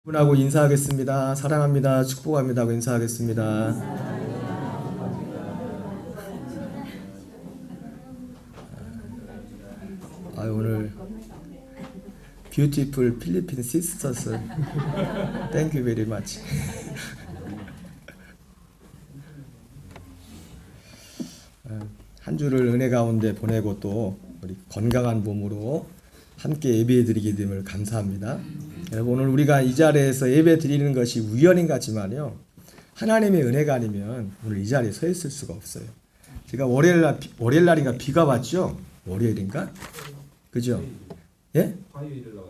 분하고 인사하겠습니다. 사랑합니다. 축복합니다. 하고 인사하겠습니다. 오늘 뷰티풀 필리핀 시스터스 땡큐 베리 마치. 한 주를 은혜 가운데 보내고 또 우리 건강한 몸으로 함께 예배 드리게 됨을 감사합니다. 여러분, 오늘 우리가 이 자리에서 예배 드리는 것이 우연인 것 같지만요, 하나님의 은혜가 아니면 오늘 이 자리에 서 있을 수가 없어요. 제가 월요일날인가 비가 왔죠? 월요일인가? 그죠? 예?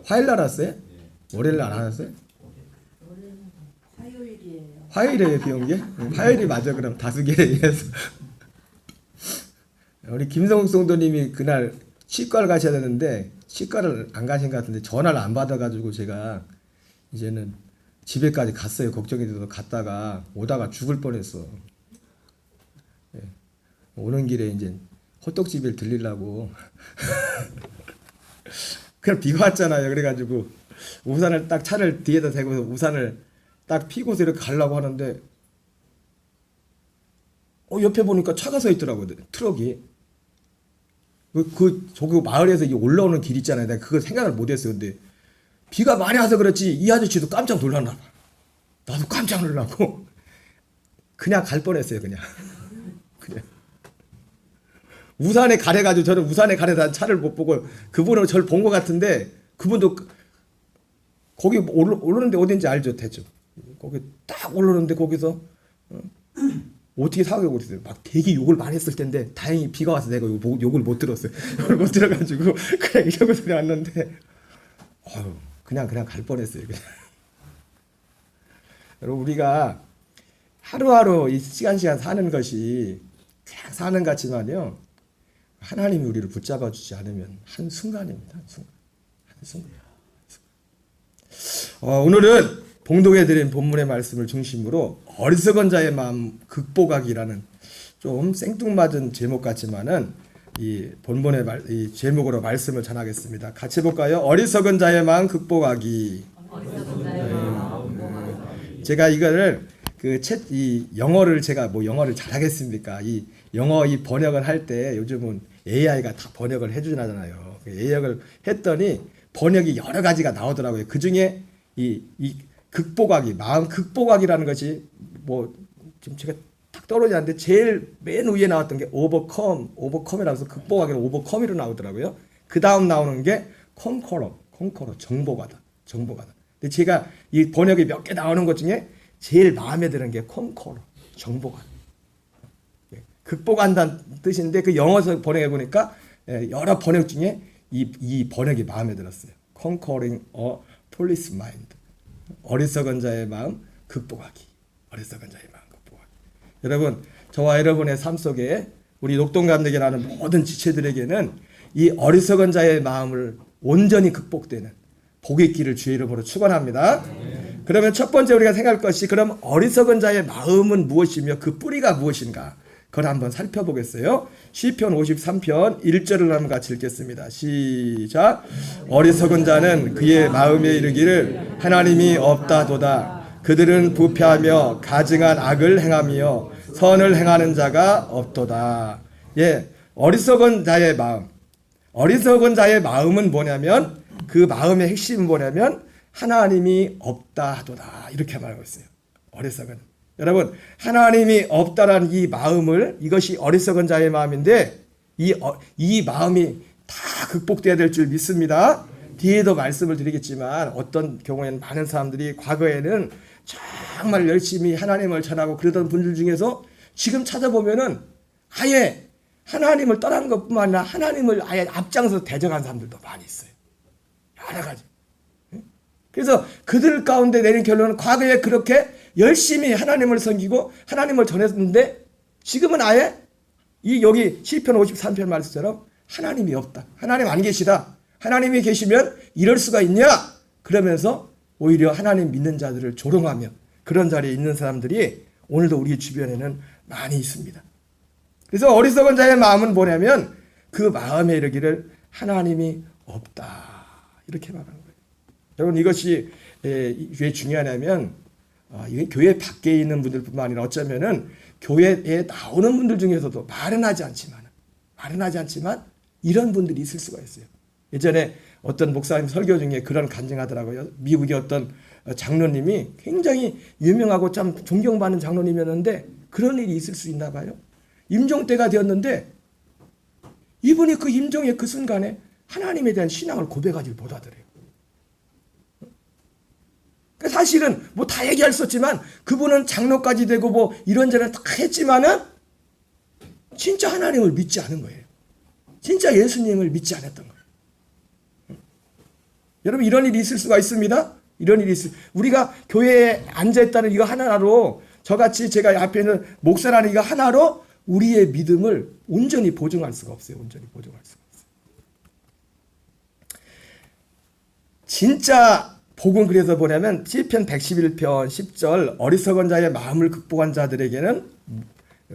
화요일날 왔어요? 월요일날 안 왔어요? 화요일이에요. 화요일에 비 온 게? 화요일이 맞아. 그럼 다수결에 의해서 우리 김성욱 성도님이 그날 치과를 가셔야 되는데 치과를 안 가신 것 같은데 전화를 안 받아가지고 제가 이제는 집에까지 갔어요. 걱정이 돼서 갔다가 오다가 죽을 뻔했어. 예. 오는 길에 이제 호떡집에 들리려고 그냥 비가 왔잖아요. 그래가지고 우산을 딱 차를 뒤에다 대고 우산을 딱 피고서 이렇게 가려고 하는데 옆에 보니까 차가 서 있더라고요. 트럭이. 저기 마을에서 올라오는 길 있잖아요. 내가 그거 생각을 못했어요. 근데 비가 많이 와서 그렇지 이 아저씨도 깜짝 놀랐나 봐. 나도 깜짝 놀라고 그냥 갈 뻔했어요. 그냥 우산에 가려가지고 저는 우산에 가려다 차를 못 보고 그분은 저를 본 것 같은데 그분도 거기 오르는데 어딘지 알죠? 대충 거기 딱 오르는데 거기서 어떻게 사고가 그랬어요. 막 되게 욕을 많이 했을 텐데 다행히 비가 와서 내가 욕을 못 들었어요. 욕을 못 들어가지고 그냥 이러고서 왔는데 그냥 갈 뻔했어요. 그냥. 여러분, 우리가 하루하루 이 시간 사는 것이 그냥 사는 것 같지만요, 하나님이 우리를 붙잡아 주지 않으면 한순간입니다. 한순간. 오늘은 봉독해 드린 본문의 말씀을 중심으로 어리석은 자의 마음 극복하기라는 좀 생뚱맞은 제목 같지만은 이 본문의 이 제목으로 말씀을 전하겠습니다. 같이 볼까요? 어리석은 자의 마음 극복하기. 제가 이거를 이 영어를 제가 영어를 잘하겠습니까? 이 영어 이 번역을 할 때 요즘은 AI가 다 번역을 해주잖아요. AI를 했더니 번역이 여러 가지가 나오더라고요. 그 중에 이 극복하기, 마음 극복하기라는 것이 지금 제가 딱 떨어지지 않는데 제일 맨 위에 나왔던 게 overcome이라고 해서 극복하기는 overcome이로 나오더라고요. 그 다음 나오는 게 conqueror, 정복하다. 근데 제가 이 번역이 몇 개 나오는 것 중에 제일 마음에 드는 게 conqueror, 정복하다. 극복한다는 뜻인데 그 영어에서 번역해 보니까 여러 번역 중에 이 번역이 마음에 들었어요. Conquering a foolish mind. 어리석은 자의 마음 극복하기. 어리석은 자의 마음 극복하기. 여러분, 저와 여러분의 삶 속에 우리 녹동감독이라는 모든 지체들에게는 이 어리석은 자의 마음을 온전히 극복되는 복의 길을 주의 이름으로 축원합니다. 그러면 첫 번째 우리가 생각할 것이, 그럼 어리석은 자의 마음은 무엇이며 그 뿌리가 무엇인가? 그걸 한번 살펴보겠어요. 시편 53편 1절을 한번 같이 읽겠습니다. 시작. 어리석은 자는 그의 마음에 이르기를 하나님이 없다도다. 그들은 부패하며 가증한 악을 행하며 선을 행하는 자가 없도다. 어리석은 자의 마음. 어리석은 자의 마음은 뭐냐면, 그 마음의 핵심은 뭐냐면 하나님이 없다도다. 이렇게 말하고 있어요. 어리석은. 여러분, 하나님이 없다라는 이 마음을, 이것이 어리석은 자의 마음인데 이 마음이 다 극복돼야 될 줄 믿습니다. 뒤에도 말씀을 드리겠지만 어떤 경우에는 많은 사람들이 과거에는 정말 열심히 하나님을 전하고 그러던 분들 중에서 지금 찾아보면은 아예 하나님을 떠난 것뿐만 아니라 하나님을 아예 앞장서 대적한 사람들도 많이 있어요. 여러 가지. 그래서 그들 가운데 내린 결론은 과거에 그렇게 열심히 하나님을 섬기고 하나님을 전했는데 지금은 아예 여기 시편 53편 말씀처럼 하나님이 없다. 하나님 안 계시다. 하나님이 계시면 이럴 수가 있냐? 그러면서 오히려 하나님 믿는 자들을 조롱하며 그런 자리에 있는 사람들이 오늘도 우리 주변에는 많이 있습니다. 그래서 어리석은 자의 마음은 뭐냐면 그 마음에 이르기를 하나님이 없다. 이렇게 말하는 거예요. 여러분 이것이 왜 중요하냐면 이게 교회 밖에 있는 분들뿐만 아니라 어쩌면은 교회에 나오는 분들 중에서도 말은 하지 않지만 이런 분들이 있을 수가 있어요. 예전에 어떤 목사님 설교 중에 그런 간증하더라고요. 미국의 어떤 장로님이 굉장히 유명하고 참 존경받는 장로님이었는데 그런 일이 있을 수 있나 봐요. 임종 때가 되었는데 이분이 그 임종의 그 순간에 하나님에 대한 신앙을 고백하지 못하더래요. 사실은 뭐 다 얘기할 수 없지만 그분은 장로까지 되고 뭐 이런저런 다 했지만은 진짜 하나님을 믿지 않은 거예요. 진짜 예수님을 믿지 않았던 거예요. 여러분 이런 일이 있을 수가 있습니다. 이런 일이 우리가 교회에 앉아있다는 이거 하나로 저같이 제가 앞에 있는 목사라는 이거 하나로 우리의 믿음을 온전히 보증할 수가 없어요. 온전히 보증할 수가 없어요. 진짜 복음 그래서 뭐냐면 시편 111편 10절 어리석은 자의 마음을 극복한 자들에게는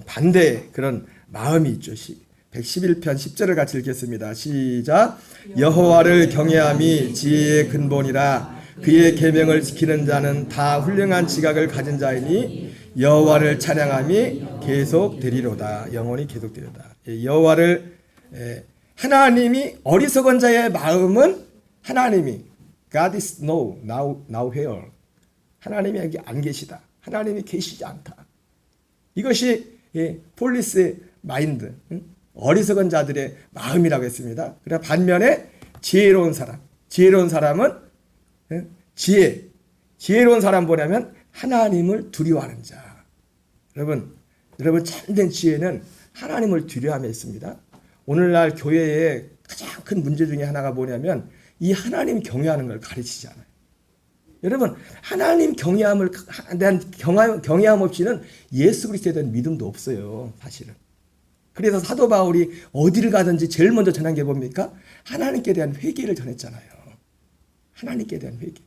반대 그런 마음이 있죠. 111편 10절을 같이 읽겠습니다. 시작. 여호와를 경외함이 지혜의 근본이라 그의 계명을 지키는 자는 다 훌륭한 지각을 가진 자이니 여호와를 찬양함이 계속되리로다. 영원히 계속되리로다. 여호와를 하나님이 어리석은 자의 마음은 하나님이 God is now here. 하나님이 여기 안 계시다. 하나님이 계시지 않다. 이것이 폴리스의 마인드, 어리석은 자들의 마음이라고 했습니다. 그러나 반면에 지혜로운 사람은 지혜로운 사람 뭐냐면 하나님을 두려워하는 자. 여러분 참된 지혜는 하나님을 두려워함에 있습니다. 오늘날 교회의 가장 큰 문제 중에 하나가 뭐냐면 이 하나님 경외하는 걸 가르치지 않아요. 여러분 하나님 경외함을 대한 경외함 없이는 예수 그리스도에 대한 믿음도 없어요. 사실은. 그래서 사도 바울이 어디를 가든지 제일 먼저 전한 게 뭡니까? 하나님께 대한 회개를 전했잖아요. 하나님께 대한 회개.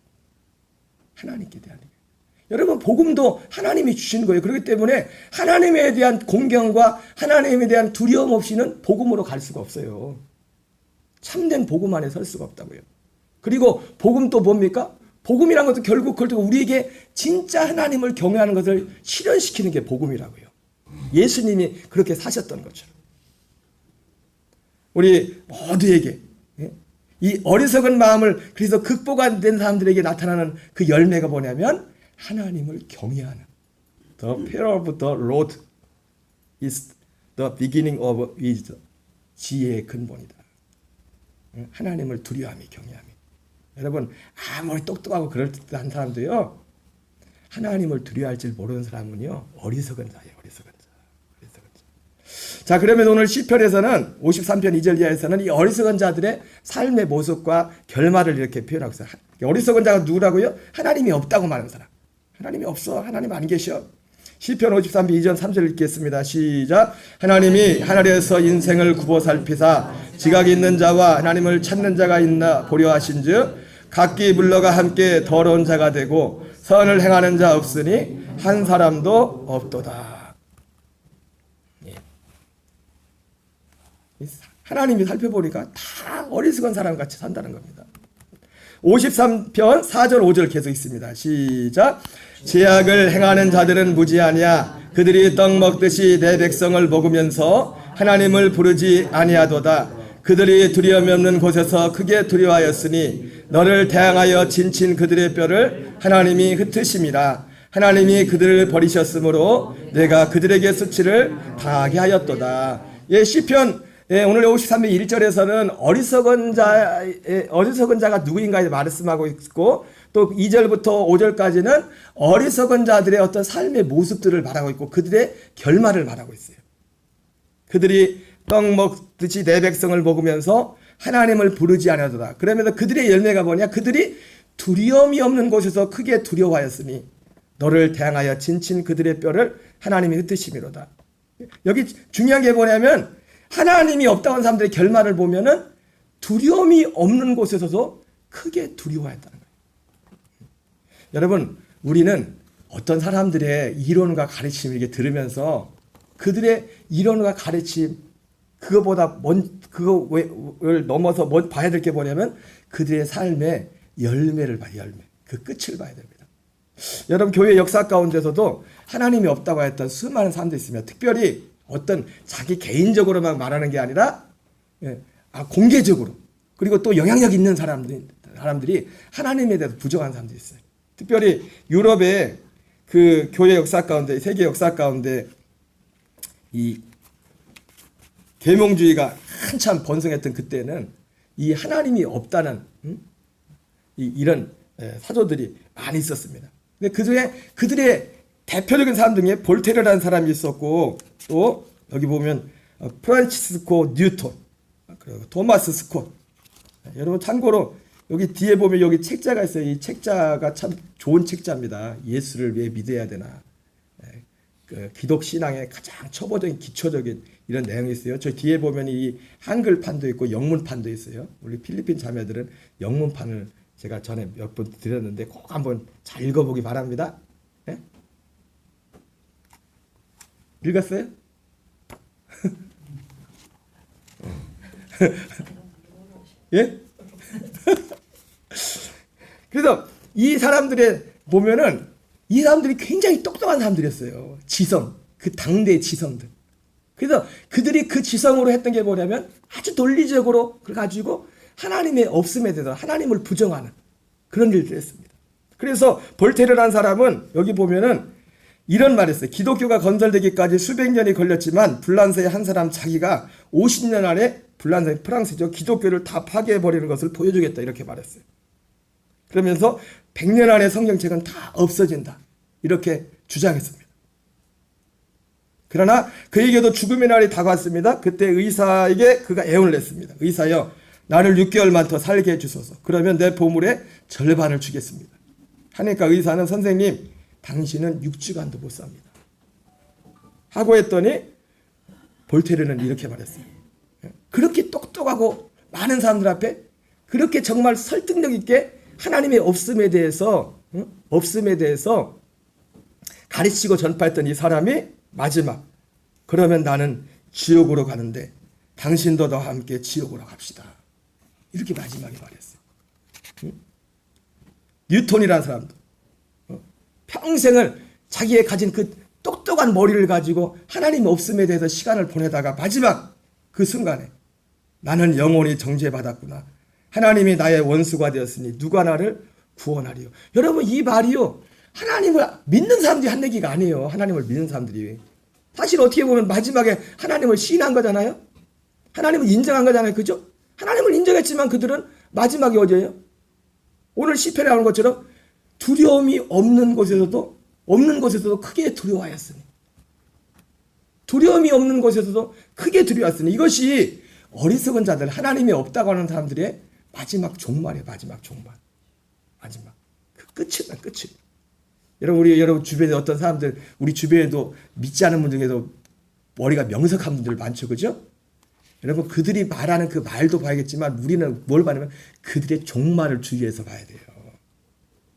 여러분 복음도 하나님이 주신 거예요. 그렇기 때문에 하나님에 대한 공경과 하나님에 대한 두려움 없이는 복음으로 갈 수가 없어요. 참된 복음 안에 설 수가 없다고요. 그리고 복음 또 뭡니까? 복음이란 것도 결국 우리에게 진짜 하나님을 경외하는 것을 실현시키는 게 복음이라고요. 예수님이 그렇게 사셨던 것처럼. 우리 모두에게 이 어리석은 마음을 그래서 극복 안 된 사람들에게 나타나는 그 열매가 뭐냐면 하나님을 경외하는. The fear of the Lord is the beginning of wisdom. 지혜의 근본이다. 하나님을 두려워함이 경외함이. 여러분 아무리 똑똑하고 그럴듯한 사람도요 하나님을 두려워할 줄 모르는 사람은요 어리석은 자예요. 어리석은 자. 자 그러면 오늘 시편에서는 53편 2절 이하에서는 이 어리석은 자들의 삶의 모습과 결말을 이렇게 표현하고 있어요. 어리석은 자가 누구라고요? 하나님이 없다고 말하는 사람. 하나님이 없어. 하나님 안 계셔. 시편 53편 2절 3절 읽겠습니다. 시작. 하나님이 하늘에서 인생을 굽어 살피사 지각이 있는 자와 하나님을 찾는 자가 있나 보려 하신즉 각기 물러가 함께 더러운 자가 되고 선을 행하는 자 없으니 한 사람도 없도다. 하나님이 살펴보니까 다 어리석은 사람같이 산다는 겁니다. 53편 4절 5절 계속 있습니다. 시작. 죄악을 행하는 자들은 무지하냐 그들이 떡 먹듯이 내 백성을 먹으면서 하나님을 부르지 아니하도다. 그들이 두려움이 없는 곳에서 크게 두려워하였으니 너를 대항하여 진친 그들의 뼈를 하나님이 흩으심이라. 하나님이 그들을 버리셨으므로 내가 그들에게 수치를 당하게 하였도다. 시편 오늘 53편 1절에서는 어리석은 자가 누구인가에 말씀하고 있고 또 2절부터 5절까지는 어리석은 자들의 어떤 삶의 모습들을 말하고 있고 그들의 결말을 말하고 있어요. 그들이 떡 먹듯이 내 백성을 먹으면서 하나님을 부르지 않아도다. 그러면서 그들의 열매가 뭐냐? 그들이 두려움이 없는 곳에서 크게 두려워하였으니 너를 대항하여 진친 그들의 뼈를 하나님이 흩으심이로다. 여기 중요한 게 뭐냐면 하나님이 없다고 하는 사람들의 결말을 보면은 두려움이 없는 곳에서도 크게 두려워했다는 거예요. 여러분, 우리는 어떤 사람들의 이론과 가르침을 이렇게 들으면서 그들의 이론과 가르침, 그거를 넘어서 봐야 될 게 뭐냐면 그들의 삶에 열매를 봐요. 열매. 그 끝을 봐야 됩니다. 여러분 교회 역사 가운데서도 하나님이 없다고 했던 수많은 사람들이 있으며 특별히 어떤 자기 개인적으로만 말하는 게 아니라 공개적으로 그리고 또 영향력 있는 사람들이 하나님에 대해서 부정한 사람들이 있어요. 특별히 유럽의 그 교회 역사 가운데 세계 역사 가운데 이 계몽주의가 한참 번성했던 그때는 이 하나님이 없다는 이런 사조들이 많이 있었습니다. 근데 그중에 그들의 대표적인 사람 중에 볼테르라는 사람이 있었고 또 여기 보면 프란치스코 뉴턴 그리고 토마스 스콧. 여러분 참고로 여기 뒤에 보면 여기 책자가 있어요. 이 책자가 참 좋은 책자입니다. 예수를 왜 믿어야 되나. 그 기독 신앙의 가장 초보적인 기초적인 이런 내용이 있어요. 저 뒤에 보면 이 한글판도 있고 영문판도 있어요. 우리 필리핀 자매들은 영문판을 제가 전에 몇 번 드렸는데 꼭 한번 잘 읽어보기 바랍니다. 예? 읽었어요? 예? 그래서 이 사람들의 보면은 이 사람들이 굉장히 똑똑한 사람들이었어요. 지성, 그 당대의 지성들. 그래서 그들이 그 지성으로 했던 게 뭐냐면 아주 논리적으로 그걸 가지고 하나님의 없음에 대해서 하나님을 부정하는 그런 일들을 했습니다. 그래서 볼테르라는 사람은 여기 보면은 이런 말을 했어요. 기독교가 건설되기까지 수백 년이 걸렸지만 불란서의 한 사람 자기가 50년 안에 불란서 프랑스죠. 기독교를 다 파괴해버리는 것을 보여주겠다 이렇게 말했어요. 그러면서 100년 안에 성경책은 다 없어진다 이렇게 주장했습니다. 그러나 그에게도 죽음의 날이 다가왔습니다. 그때 의사에게 그가 애원을 냈습니다. 의사여 나를 6개월만 더 살게 해주소서. 그러면 내 보물의 절반을 주겠습니다. 하니까 의사는 선생님 당신은 6주간도 못 삽니다 하고 했더니 볼테르는 이렇게 말했어요. 그렇게 똑똑하고 많은 사람들 앞에 그렇게 정말 설득력 있게 하나님의 없음에 대해서 가르치고 전파했던 이 사람이 마지막 그러면 나는 지옥으로 가는데 당신도 나와 함께 지옥으로 갑시다. 이렇게 마지막에 말했어요. 뉴턴이라는 사람도 평생을 자기의 가진 그 똑똑한 머리를 가지고 하나님 없음에 대해서 시간을 보내다가 마지막 그 순간에 나는 영원히 정죄받았구나. 하나님이 나의 원수가 되었으니 누가 나를 구원하리요. 여러분 이 말이요. 하나님을 믿는 사람들이 한 얘기가 아니에요. 하나님을 믿는 사람들이. 사실 어떻게 보면 마지막에 하나님을 시인한 거잖아요. 하나님을 인정한 거잖아요. 그죠? 하나님을 인정했지만 그들은 마지막이 어디예요? 오늘 시편에 나오는 것처럼 두려움이 없는 곳에서도 크게 두려워하였으니. 두려움이 없는 곳에서도 크게 두려워하였으니. 이것이 어리석은 자들, 하나님이 없다고 하는 사람들의 마지막 종말이에요. 마지막 종말. 마지막. 그 끝이다. 끝이. 여러분 주변에 어떤 사람들, 우리 주변에도 믿지 않은 분 중에도 머리가 명석한 분들 많죠. 그죠? 여러분 그들이 말하는 그 말도 봐야겠지만 우리는 뭘 봐냐면 그들의 종말을 주의해서 봐야 돼요.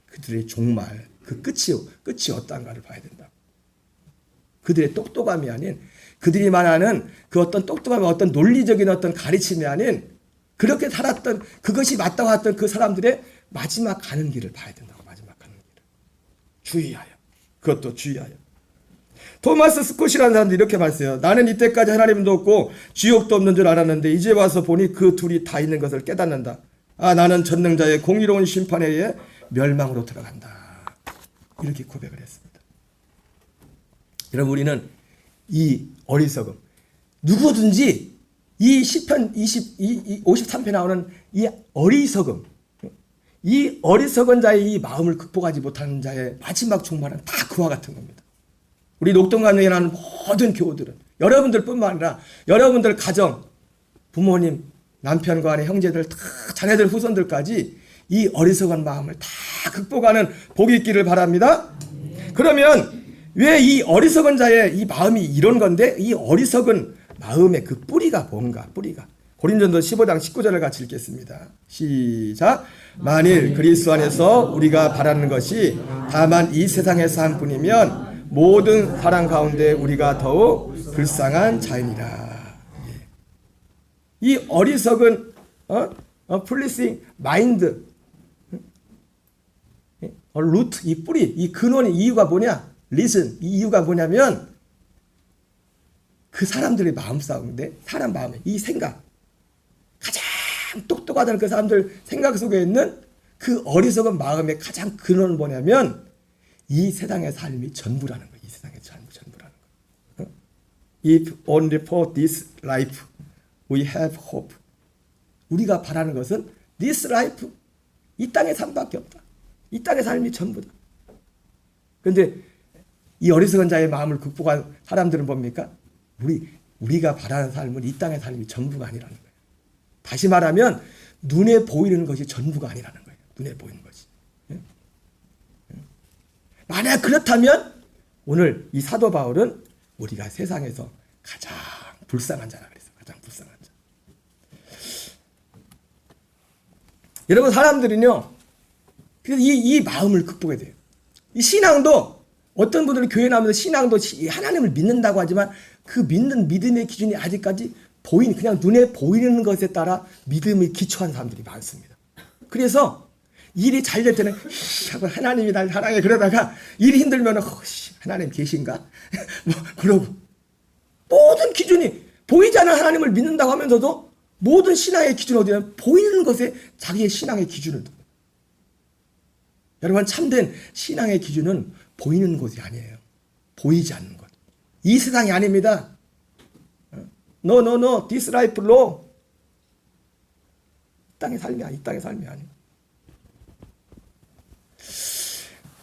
그들의 종말, 그 끝이 어떠한가를 봐야 된다. 그들의 똑똑함이 아닌 그들이 말하는 그 어떤 똑똑함, 어떤 논리적인 어떤 가르침이 아닌 그렇게 살았던 그것이 맞다고 했던 그 사람들의 마지막 가는 길을 봐야 된다고. 마지막 가는 길을 주의하여. 그것도 주의하여. 토마스 스콧이라는 사람도 이렇게 말했어요. 나는 이때까지 하나님도 없고 지옥도 없는 줄 알았는데 이제 와서 보니 그 둘이 다 있는 것을 깨닫는다. 아 나는 전능자의 공의로운 심판에 의해 멸망으로 들어간다. 이렇게 고백을 했습니다. 여러분 우리는 이 어리석음 누구든지 이 시편 53편에 나오는 이 어리석음 이 어리석은 자의 이 마음을 극복하지 못하는 자의 마지막 종말은 다 그와 같은 겁니다. 우리 녹동관에 나는 모든 교우들은 여러분들뿐만 아니라 여러분들 가정, 부모님, 남편과 아내, 형제들, 다 자녀들, 후손들까지 이 어리석은 마음을 다 극복하는 복이 있기를 바랍니다. 그러면 왜 이 어리석은 자의 이 마음이 이런 건데 이 어리석은 마음의 그 뿌리가 뭔가 뿌리가 고린도전서 15장 19절을 같이 읽겠습니다. 시작. 만일 그리스도 안에서 우리가 바라는 것이 다만 이 세상에서 한 뿐이면 모든 사랑 가운데 우리가 더욱 불쌍한 자이니라. 이 어리석은 플리싱 마인드 루트, 이 뿌리, 이 근원의 이유가 뭐냐? 리슨, 이 이유가 뭐냐면 그 사람들의 마음 싸움인데, 사람 마음에 이 생각, 가장 똑똑하다는 그 사람들 생각 속에 있는 그 어리석은 마음의 가장 근원은 뭐냐면 이 세상의 삶이 전부라는 거예요. 이 세상의 전부라는 거예요. If only for this life we have hope. 우리가 바라는 것은 this life, 이 땅의 삶밖에 없다. 이 땅의 삶이 전부다. 그런데 이 어리석은 자의 마음을 극복한 사람들은 뭡니까? 우리가 바라는 삶은 이 땅의 삶이 전부가 아니라는 거예요. 다시 말하면 눈에 보이는 것이 전부가 아니라는 거예요. 눈에 보이는 것이. 만약 그렇다면 오늘 이 사도 바울은 우리가 세상에서 가장 불쌍한 자라 그랬어요. 가장 불쌍한 자. 여러분, 사람들은요, 그래서 이 마음을 극복해야 돼요. 이 신앙도 어떤 분들은 교회 나오면서 신앙도 하나님을 믿는다고 하지만 그 믿는 믿음의 기준이 아직까지 그냥 눈에 보이는 것에 따라 믿음이 기초한 사람들이 많습니다. 그래서 일이 잘 될 때는 하나님이 날 사랑해, 그러다가 일이 힘들면 하나님 계신가? 뭐 그러고 모든 기준이 보이지 않는 하나님을 믿는다고 하면서도 모든 신앙의 기준은 어디냐면 보이는 것에 자기의 신앙의 기준을 둬요. 여러분, 참된 신앙의 기준은 보이는 것이 아니에요. 보이지 않는 것. 이 세상이 아닙니다. No, this life low. 이 땅의 삶이 아니에요.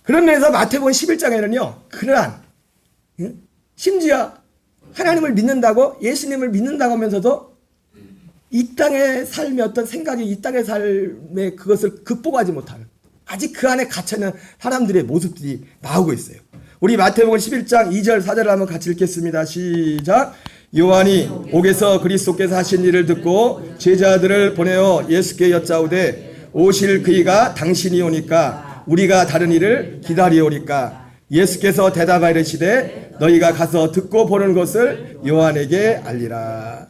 그런 면에서 마태복음 11장에는요, 그러한, 심지어 하나님을 믿는다고, 예수님을 믿는다고 하면서도 이 땅의 삶의 어떤 생각이 이 땅의 삶의 그것을 극복하지 못하는, 아직 그 안에 갇혀있는 사람들의 모습들이 나오고 있어요. 우리 마태복음 11장 2절 4절을 한번 같이 읽겠습니다. 시작. 요한이 옥에서 그리스도께서 하신 일을 듣고 제자들을 보내어 예수께 여짜오되 오실 그이가 당신이 오니까 우리가 다른 일을 기다리오리까. 예수께서 대답하여 이르시되 너희가 가서 듣고 보는 것을 요한에게 알리라.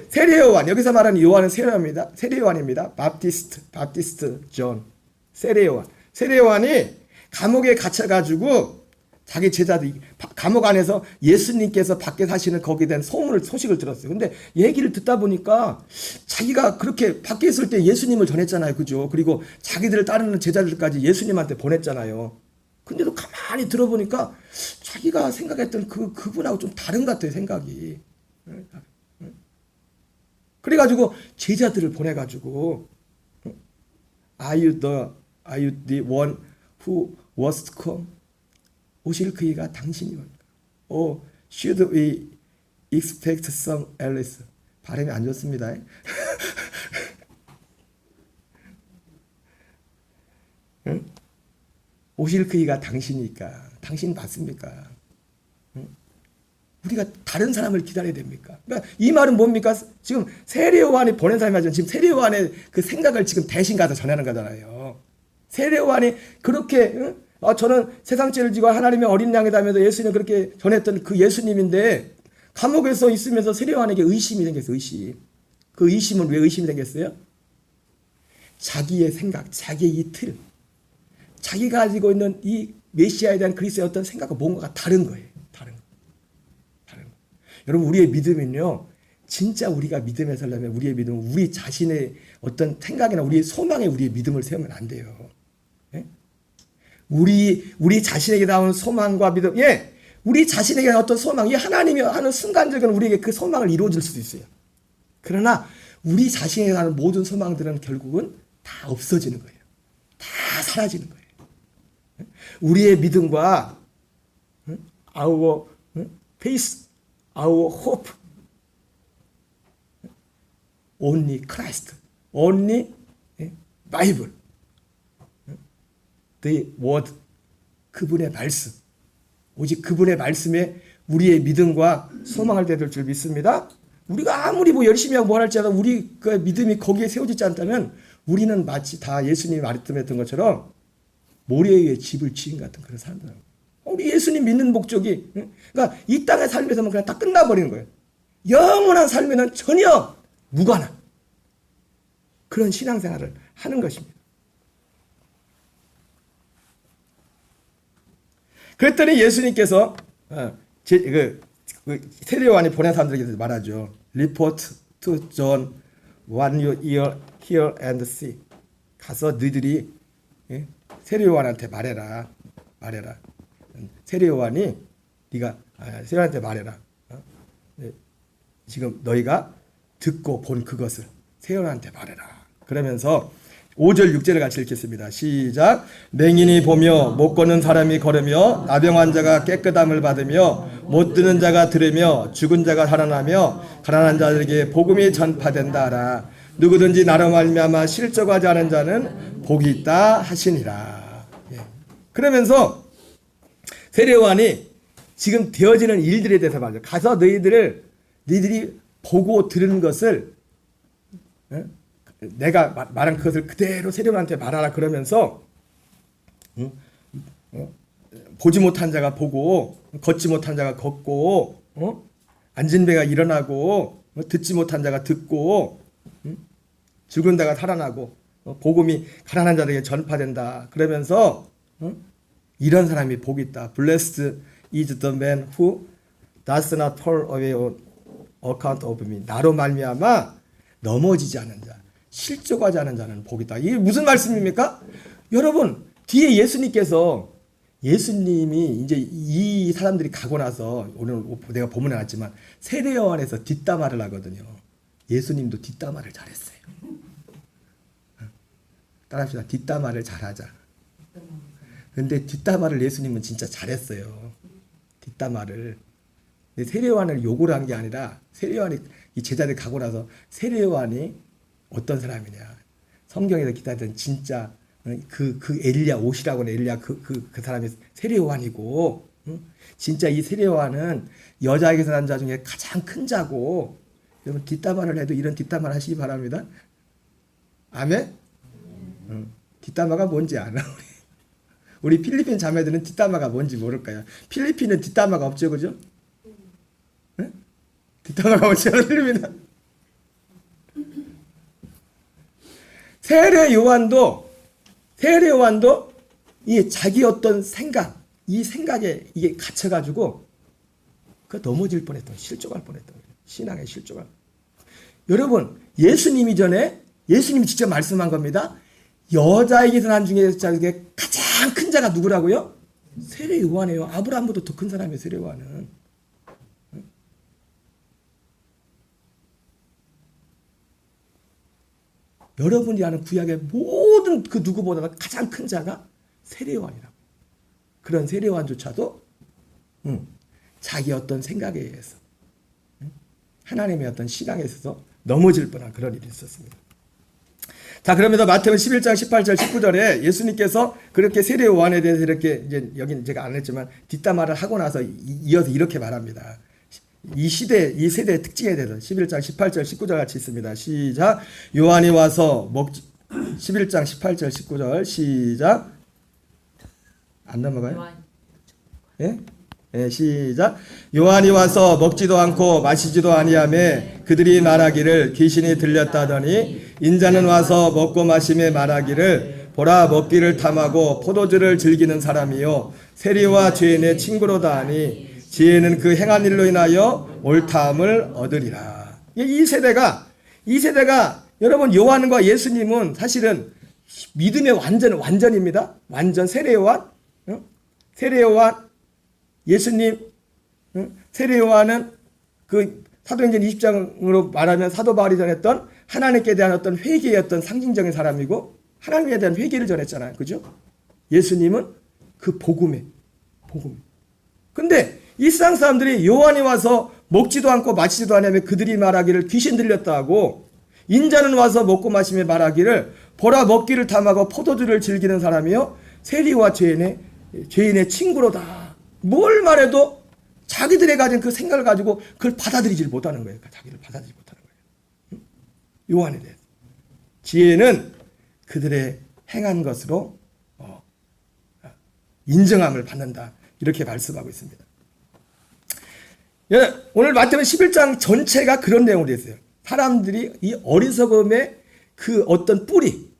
세례 요한, 여기서 말하는 요한은 세례 요한입니다. 바프티스트 존. 세례 요한이 감옥에 갇혀가지고 자기 제자들이 감옥 안에서 예수님께서 밖에 사시는 거기에 대한 소식을 들었어요. 근데 얘기를 듣다 보니까 자기가 그렇게 밖에 있을 때 예수님을 전했잖아요. 그죠? 그리고 자기들을 따르는 제자들까지 예수님한테 보냈잖아요. 근데도 가만히 들어보니까 자기가 생각했던 그분하고 좀 다른 것 같아요. 생각이. 그래가지고 제자들을 보내가지고 Are you the one who was to come? 오실 그이가 당신이 옵니까? Should we expect some else? 발음이 안 좋습니다. 응? 오실 그이가 당신이니까 당신 맞습니까? 응? 우리가 다른 사람을 기다려야 됩니까? 그러니까 이 말은 뭡니까? 지금 세례 요한이 보낸 사람이 아니라 지금 세례 요한의 그 생각을 지금 대신 가서 전하는 거잖아요. 세례 요한이 그렇게 응? 저는 세상 죄를 지고 하나님의 어린 양이다 하면서 예수님 그렇게 전했던 그 예수님인데 감옥에서 있으면서 세례 요한에게 의심이 생겼어요. 의심. 그 의심은 왜 의심이 생겼어요? 자기의 생각, 자기의 이 틀, 자기가 가지고 있는 이 메시아에 대한 그리스도의 어떤 생각과 뭔가가 다른 거예요. 다른 거. 여러분, 우리의 믿음은요, 진짜 우리가 믿음에 살려면 우리의 믿음은 우리 자신의 어떤 생각이나 우리의 소망에 우리의 믿음을 세우면 안 돼요. 예? 우리 자신에게 나오는 소망과 믿음, 우리 자신에게 어떤 소망, 이 하나님이 하는 순간적인 우리에게 그 소망을 이루어질 수도 있어요. 그러나 우리 자신에게 나오는 모든 소망들은 결국은 다 없어지는 거예요. 다 사라지는 거예요. 우리의 믿음과 our faith, our hope, only Christ, only Bible, the word, 그분의 말씀, 오직 그분의 말씀에 우리의 믿음과 소망을 대들 줄 믿습니다. 우리가 아무리 열심히 하고 뭘 할지라도 우리 그 믿음이 거기에 세워지지 않다면 우리는 마치 다 예수님이 말씀했던 것처럼 모래 위에 집을 지은 같은 그런 사람들. 우리 예수님 믿는 목적이, 그러니까 이 땅의 삶에서만 그냥 다 끝나버리는 거예요. 영원한 삶에는 전혀 무관한 그런 신앙생활을 하는 것입니다. 그랬더니 예수님께서 세례 요한이 보낸 사람들에게 말하죠. Report to John what you hear and see. 가서 너희들이 세례 요한한테 말해라. 세례 요한이 세례 요한한테 말해라. 지금 너희가 듣고 본 그것을 세례 요한한테 말해라. 그러면서 5절 6절을 같이 읽겠습니다. 시작. 맹인이 보며 못 걷는 사람이 걸으며 나병 환자가 깨끗함을 받으며 못 듣는 자가 들으며 죽은 자가 살아나며 가난한 자들에게 복음이 전파된다 하라. 누구든지 나로 말미암아 실족하지 않은 자는 복이 있다 하시니라. 그러면서 세례 요한이 지금 되어지는 일들에 대해서 말이죠. 가서 너희들이 보고 들은 것을 내가 말한 그것을 그대로 세례 요한한테 말하라 그러면서 보지 못한 자가 보고 걷지 못한 자가 걷고 앉은 배가 일어나고 듣지 못한 자가 듣고 죽은 자가 살아나고 복음이 가난한 자들에게 전파된다 그러면서 이런 사람이 복이 있다. Blessed is the man who does not fall away on account of me. 나로 말미암아 넘어지지 않은 자, 실족하지 않은 자는 복이 있다. 이게 무슨 말씀입니까? 여러분 뒤에 예수님이 이제 이 사람들이 가고 나서 오늘 내가 본문에 나왔지만 세례 요한에서 뒷담화를 하거든요. 예수님도 뒷담화를 잘했어요. 따라합시다. 뒷담화를 잘하자. 근데 뒷담화를 예수님은 진짜 잘했어요. 뒷담화를. 근데 세례 요한을 욕을 한 게 아니라 세례 요한이 이 제자들 가고 나서 세례 요한이 어떤 사람이냐. 성경에서 기다리던 진짜 그 엘리야 옷이라고 하는 엘리야 그 사람이 세례 요한이고 진짜 이 세례 요한은 여자에게서 난 자 중에 가장 큰 자고 여러분 뒷담화를 해도 이런 뒷담화를 하시기 바랍니다. 아멘? 뒷담화가 뭔지 알아? 우리 필리핀 자매들은 뒷담화가 뭔지 모를까요? 필리핀은 뒷담화가 없죠, 그죠? 네? 뒷담화가 없죠, 필리핀은. 세례 요한도 이 자기 어떤 생각, 이 생각에 이게 갇혀가지고 그 넘어질 뻔했던, 실족할 뻔했던 거예요. 신앙에 실족할. 여러분, 예수님이 직접 말씀한 겁니다. 여자에게서 난 중에 가장 큰 자가 누구라고요? 세례 요한이에요. 아브라함보다 더 큰 사람이에요, 세례 요한은. 여러분이 아는 구약의 모든 그 누구보다 가장 큰 자가 세례 요한이라고. 그런 세례 요한조차도 자기 어떤 생각에 의해서 하나님의 어떤 신앙에 있어서 넘어질 뻔한 그런 일이 있었습니다. 자, 그러면서 마태복음 11장 18절 19절에 예수님께서 그렇게 세례 요한에 대해서 이렇게 이제 여기는 제가 안 했지만 뒷담화를 하고 나서 이어서 이렇게 말합니다. 이 세대의 특징에 대해서 11장 18절 19절 같이 있습니다. 시작. 요한이 와서 11장 18절 19절 시작. 안 넘어가요? 예? 예, 시작. 요한이 와서 먹지도 않고 마시지도 아니하매 그들이 말하기를 귀신이 들렸다더니 인자는 와서 먹고 마심에 말하기를 보라 먹기를 탐하고 포도주를 즐기는 사람이요 세리와 죄인의 친구로다 하니 지혜는 그 행한 일로 인하여 옳다함을 얻으리라. 이 세대가 여러분 요한과 예수님은 사실은 믿음의 완전입니다. 완전 세례 요한, 예수님, 세례 요한은 그 사도행전 20장으로 말하면 사도 바울이 전했던 하나님께 대한 어떤 회개의 어떤 상징적인 사람이고 하나님에 대한 회개를 전했잖아요. 그죠? 예수님은 그 복음. 근데 이 세상 사람들이 요한이 와서 먹지도 않고 마시지도 않으며 그들이 말하기를 귀신 들렸다 하고 인자는 와서 먹고 마시며 말하기를 보라 먹기를 탐하고 포도주를 즐기는 사람이요 세리와 죄인의 친구로다. 뭘 말해도 자기들이 가진 그 생각을 가지고 그걸 받아들이지 못하는 거예요. 자기를 받아들이지 못하는 거예요. 요한에 대해서. 지혜는 그들의 행한 것으로 인정함을 받는다. 이렇게 말씀하고 있습니다. 오늘 마태복음 11장 전체가 그런 내용으로 되어 있어요. 사람들이 이 어리석음의 그 어떤 뿌리,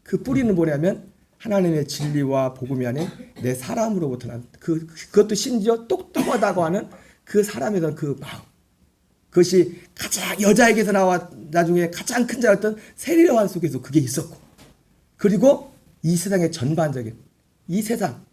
그 뿌리는 뭐냐면 하나님의 진리와 복음이 아닌 내 사람으로부터 난 그것도 심지어 똑똑하다고 하는 그 사람에 대한 그 마음, 그것이 가장 여자에게서 나와 나중에 가장 큰 자였던 세례요한 속에서 그게 있었고, 그리고 이 세상의 전반적인 이 세상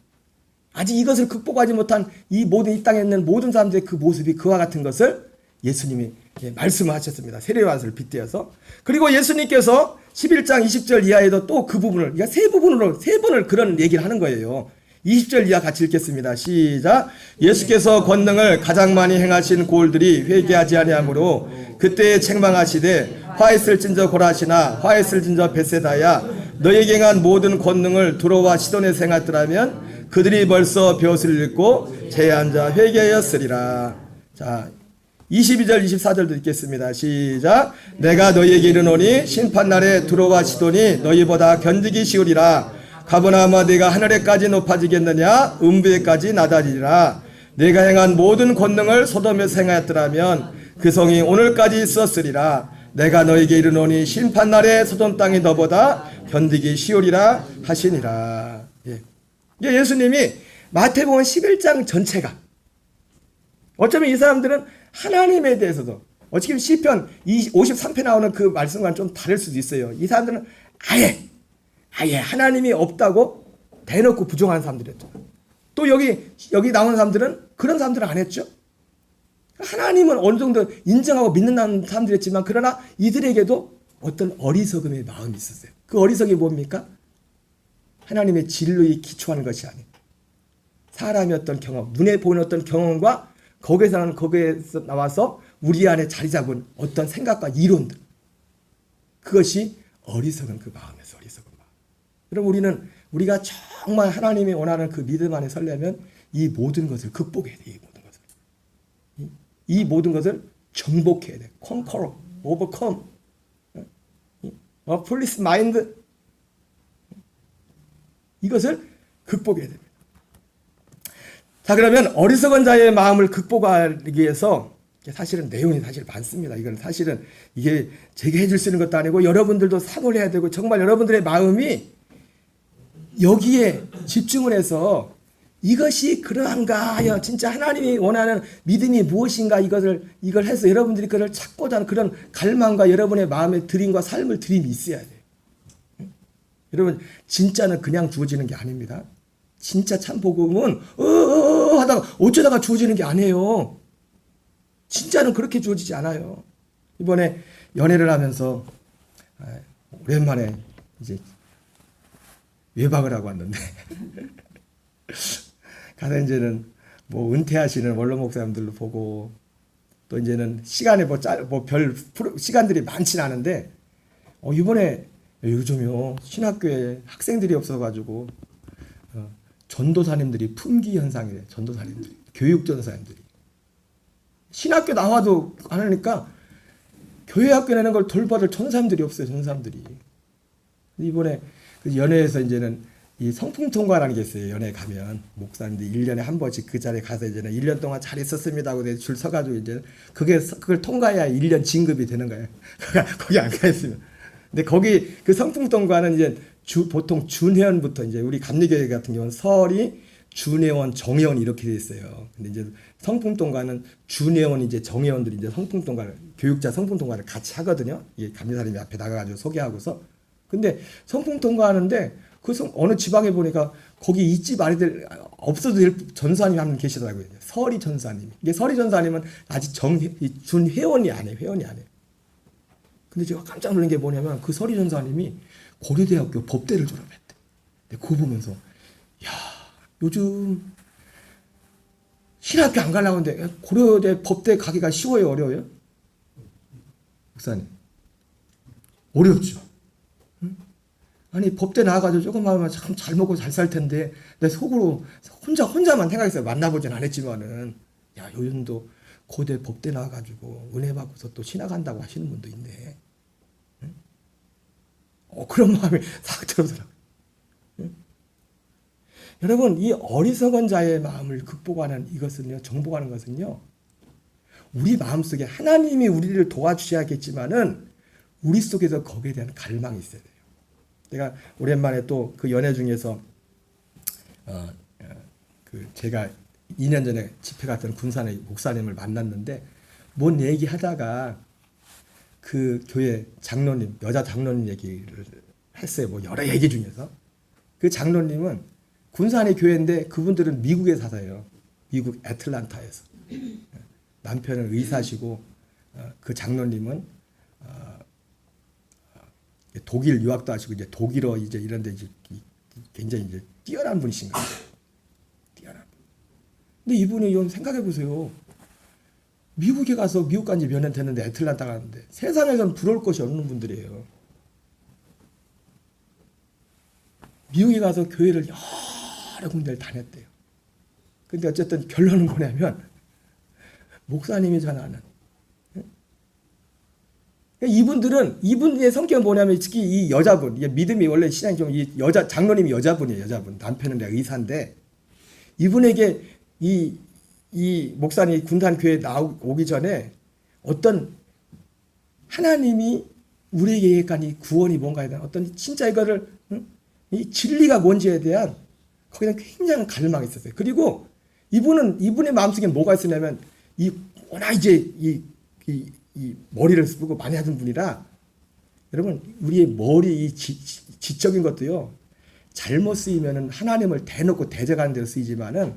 아직 이것을 극복하지 못한 이 모든 이 땅에 있는 모든 사람들의 그 모습이 그와 같은 것을 예수님이 말씀을 하셨습니다. 세례요한을 빗대어서. 그리고 예수님께서 11장 20절 이하에도 또 그 부분을, 그러니까 세 번을 그런 얘기를 하는 거예요. 20절 이하 같이 읽겠습니다. 시작. 예수께서 권능을 가장 많이 행하신 고을들이 회개하지 아니하므로 그때에 책망하시되 화했을진저 고라시나 화했을진저 베세다야 너에게 행한 모든 권능을 두로와 시돈에서 행하더라면 그들이 벌써 벼슬을 읽고 제한자 회개하였으리라. 자, 22절 24절도 읽겠습니다. 시작. 내가 너희에게 이르노니 심판날에 두로와 시돈이 너희보다 견디기 쉬우리라. 가버나마 네가 하늘에까지 높아지겠느냐 음부에까지 낮아지리라. 네가 행한 모든 권능을 소돔에서 행하였더라면 그 성이 오늘까지 있었으리라. 내가 너에게 이르노니 심판날에 소돔 땅이 너보다 견디기 쉬우리라 하시니라. 예. 예수님이 마태복음 11장 전체가, 어쩌면 이 사람들은 하나님에 대해서도, 어떻게 보면 시편 53편 나오는 그 말씀과는 좀 다를 수도 있어요. 이 사람들은 아예 하나님이 없다고 대놓고 부정하는 사람들이었죠. 또 여기 나오는 사람들은 그런 사람들은 안 했죠. 하나님은 어느 정도 인정하고 믿는 사람들이었지만, 그러나 이들에게도 어떤 어리석음의 마음이 있었어요. 그 어리석음이 뭡니까? 하나님의 진리에 기초하는 것이 아닌 사람의 어떤 경험, 눈에 보이는 어떤 경험과 거기에서 나와서 우리 안에 자리 잡은 어떤 생각과 이론들, 그것이 어리석은 그 마음에서 어리석은 마음. 여러분, 우리가 정말 하나님이 원하는 그 믿음 안에 서려면 이 모든 것을 극복해야 돼. 이 모든 것을 정복해야 돼. conquer, overcome, police mind, 이것을 극복해야 됩니다. 자, 그러면 어리석은 자의 마음을 극복하기 위해서 사실은 내용이 사실 많습니다. 이건 사실은 이게 제게 해줄 수 있는 것도 아니고 여러분들도 사고를 해야 되고, 정말 여러분들의 마음이 여기에 집중을 해서 이것이 그러한가 하여 진짜 하나님이 원하는 믿음이 무엇인가 이걸 해서 여러분들이 그걸 찾고자 하는 그런 갈망과 여러분의 마음의 드림과 삶을 드림이 있어야 돼요. 여러분, 진짜는 그냥 주어지는 게 아닙니다. 진짜 참 복음은 하다가 어쩌다가 주어지는 게 아니에요. 진짜는 그렇게 주어지지 않아요. 이번에 연애를 하면서 오랜만에 이제 외박을 하고 왔는데 가서 이제는 뭐 은퇴하시는 원로 목사님들도 보고, 또 이제는 시간에 별 시간들이 많지는 않은데, 이번에 요즘요 신학교에 학생들이 없어가지고 전도사님들이 품귀 현상이래. 전도사님들이, 교육 전사님들이 신학교 나와도 안 하니까 교회 학교 내는 걸 돌봐줄 전사님들이 없어요. 전사님들이. 이번에 그 연회에서 이제는 이 성품 통과라는 게 있어요. 연회 가면 목사님들이 1년에 한 번씩 그 자리에 가서 이제는 1년 동안 잘 있었습니다 하고 줄 서가지고 이제 그걸 통과해야 1년 진급이 되는 거예요. 거기 안 가 있으면. 근데 거기 그 성품 통과는 이제 보통 준회원부터, 이제 우리 감리교회 같은 경우는 설이 준회원, 정회원 이렇게 돼 있어요. 근데 이제 성품 통과는 준회원, 이제 정회원들이 이제 성품 통과를, 교육자 성품 통과를 같이 하거든요. 이게 감리사님이 앞에 나가가지고 소개하고서. 근데 성품 통과하는데 어느 지방에 보니까 거기 이 집 아이들 없어도 될 전사님이 한 분 계시더라고요. 설이 전사님. 이게 설이 전사님은 아직 준회원이 아니에요. 회원이 아니에요. 근데 제가 깜짝 놀란 게 뭐냐면 그 설이 전사님이 고려대학교 법대를 졸업했대. 근데 그거 보면서 야, 요즘 신학교 안 가려고 하는데 고려대 법대 가기가 쉬워요, 어려워요? 목사님, 어렵죠. 응? 아니 법대 나와가지고 조금만 하면 참 잘 먹고 잘 살 텐데 내 속으로 혼자만 생각했어요. 만나보진 않았지만은, 야, 요즘도 고대 법대 나와가지고 은혜 받고서 또 신학한다고 하시는 분도 있네. 응? 그런 마음이 싹 들어오더라고요. 응? 여러분, 이 어리석은 자의 마음을 극복하는 이것은요, 정복하는 것은요, 우리 마음속에 하나님이 우리를 도와주셔야겠지만은 우리 속에서 거기에 대한 갈망이 있어야 돼요. 내가 오랜만에 또 그 연회 중에서 그 제가 2년 전에 집회 갔던 군산의 목사님을 만났는데 뭔 얘기하다가 그 교회 장로님, 여자 장로님 얘기를 했어요. 뭐 여러 얘기 중에서 그 장로님은 군산의 교회인데 그분들은 미국에 사세요. 미국 애틀란타에서. 남편은 의사시고 그 장로님은 독일 유학도 하시고 이제 독일어 이제 이런데 이제 굉장히 이제 뛰어난 분이신 거예요. 뛰어난 분. 근데 이분이 좀 생각해 보세요. 미국에 가서 미국 간지 몇 년 됐는데 애틀란타 가는데 세상에선 부러울 것이 없는 분들이에요. 미국에 가서 교회를 여러 군데를 다녔대요. 근데 어쨌든 결론은 뭐냐면 목사님이 전하는 이분의 성격은 뭐냐면 특히 이 여자분, 믿음이 원래 신앙이 좀 이 여자 장로님이 여자분이에요. 여자분. 남편은 내가 의사인데 이분에게 이 목사님 군산 교회 오기 전에 어떤 하나님이 우리에게 예약한 이 구원이 뭔가에 대한 어떤 진짜 이거를 이 진리가 뭔지에 대한 거기에 굉장한 갈망이 있었어요. 그리고 이분의 마음속에 뭐가 있었냐면 이 워낙 이제 이 머리를 쓰고 많이 하던 분이라 여러분 우리의 머리 이 지적인 것도요 잘못 쓰이면은 하나님을 대놓고 대적하는 데로 쓰이지만은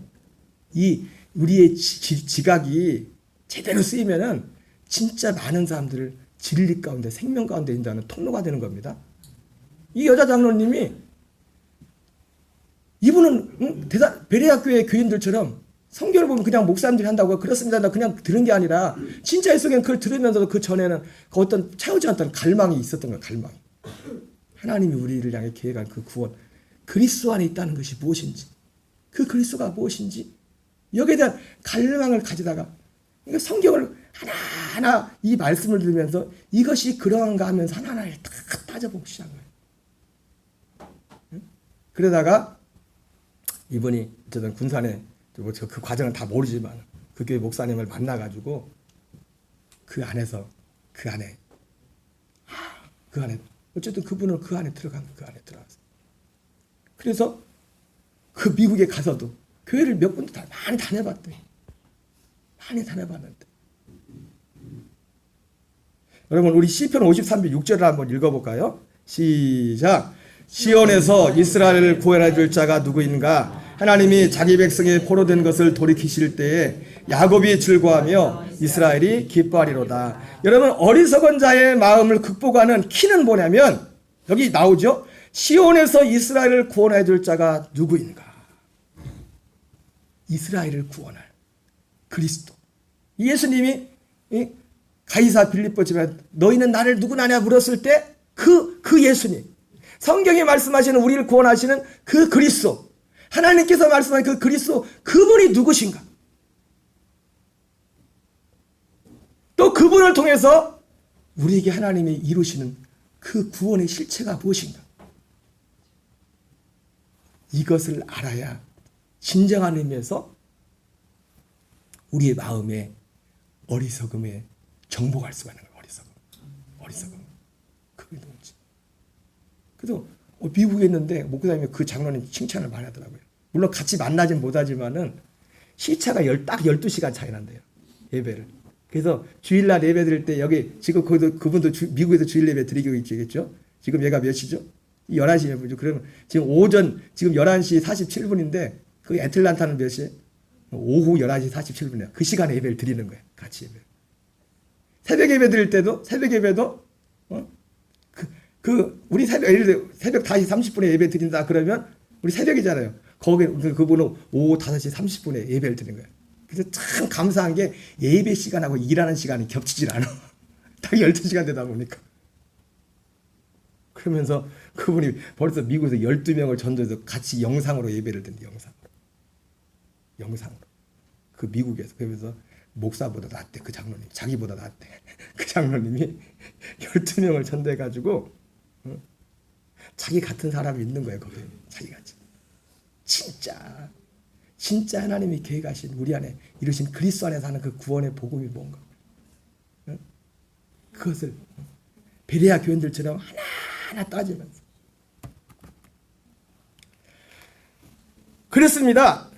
이 우리의 지각이 제대로 쓰이면은 진짜 많은 사람들을 진리 가운데 생명 가운데 인도하는 통로가 되는 겁니다. 이 여자 장로님이 이분은 베레아 교회 교인들처럼 성경을 보면 그냥 목사님들이 한다고 그렇습니다. 나 그냥 들은 게 아니라 진짜 속에는 그걸 들으면서도 그 전에는 그 어떤 채우지 않던 갈망이 있었던 거예요. 갈망. 하나님이 우리를 향해 계획한 그 구원, 그리스도 안에 있다는 것이 무엇인지, 그 그리스도가 무엇인지 여기에 대한 갈망을 가지다가 성경을 하나하나 이 말씀을 들으면서 이것이 그러한가 하면서 하나하나 다 따져보기 시작한 거예요. 그러다가 이분이 어쨌든 군산에 그 과정은 다 모르지만 그 교회 목사님을 만나가지고 그 안에 어쨌든 그분은 그 안에 들어갔어요. 그래서 그 미국에 가서도 교회를 몇 군데 많이 다녀봤대. 많이 다녀봤는데 여러분 우리 시편 53편 6절을 한번 읽어볼까요? 시작. 시온에서 이스라엘을 구원해 줄 자가 누구인가? 하나님이 자기 백성의 포로된 것을 돌이키실 때에 야곱이 즐거워하며 이스라엘이 기뻐하리로다. 여러분 어리석은 자의 마음을 극복하는 키는 뭐냐면 여기 나오죠. 시온에서 이스라엘을 구원해 줄 자가 누구인가? 이스라엘을 구원할 그리스도. 예수님이 가이사 빌립보 집에 너희는 나를 누구나냐 물었을 때 그 예수님, 성경이 말씀하시는 우리를 구원하시는 그 그리스도, 하나님께서 말씀하신 그 그리스도, 그분이 누구신가? 또 그분을 통해서 우리에게 하나님이 이루시는 그 구원의 실체가 무엇인가? 이것을 알아야 진정한 의미에서 우리의 마음에 어리석음에 정복할 수가 있는 거예요. 어리석음. 그게 뭔지. 그래서 미국에 있는데 목사님이 그 장로님 칭찬을 많이 하더라고요. 물론 같이 만나진 못하지만은 시차가 딱 12시간 차이 난대요. 예배를. 그래서 주일날 예배 드릴 때 여기 지금 그분도 미국에서 주일 예배 드리고 있겠죠. 지금 얘가 몇 시죠? 11시 예배죠. 그러면 지금 오전 지금 11시 47분인데 그 애틀란타는 몇 시에? 오후 11시 47분이야. 그 시간에 예배를 드리는 거예요. 같이 예배. 새벽 예배 드릴 때도 새벽 예배도 우리 예를 들어 새벽 5시 30분에 예배 드린다 그러면 우리 새벽이잖아요. 거기 그분은 오후 5시 30분에 예배를 드리는 거예요. 그래서 참 감사한 게 예배 시간하고 일하는 시간이 겹치질 않아. 딱 12시간 되다 보니까. 그러면서 그분이 벌써 미국에서 12명을 전도해서 같이 영상으로 예배를 드는데 영상으로. 그 미국에서. 그러면서 목사보다 낫대. 그 장로님. 자기보다 낫대. 그 장로님이 12명을 전도해가지고 자기 같은 사람이 있는 거예요. 거기에. 자기같이. 진짜 하나님이 계획하신 우리 안에 이루신 그리스도 안에 사는 그 구원의 복음이 뭔가. 그것을 베레아 교인들처럼 하나하나 따지면서 그렇습니다.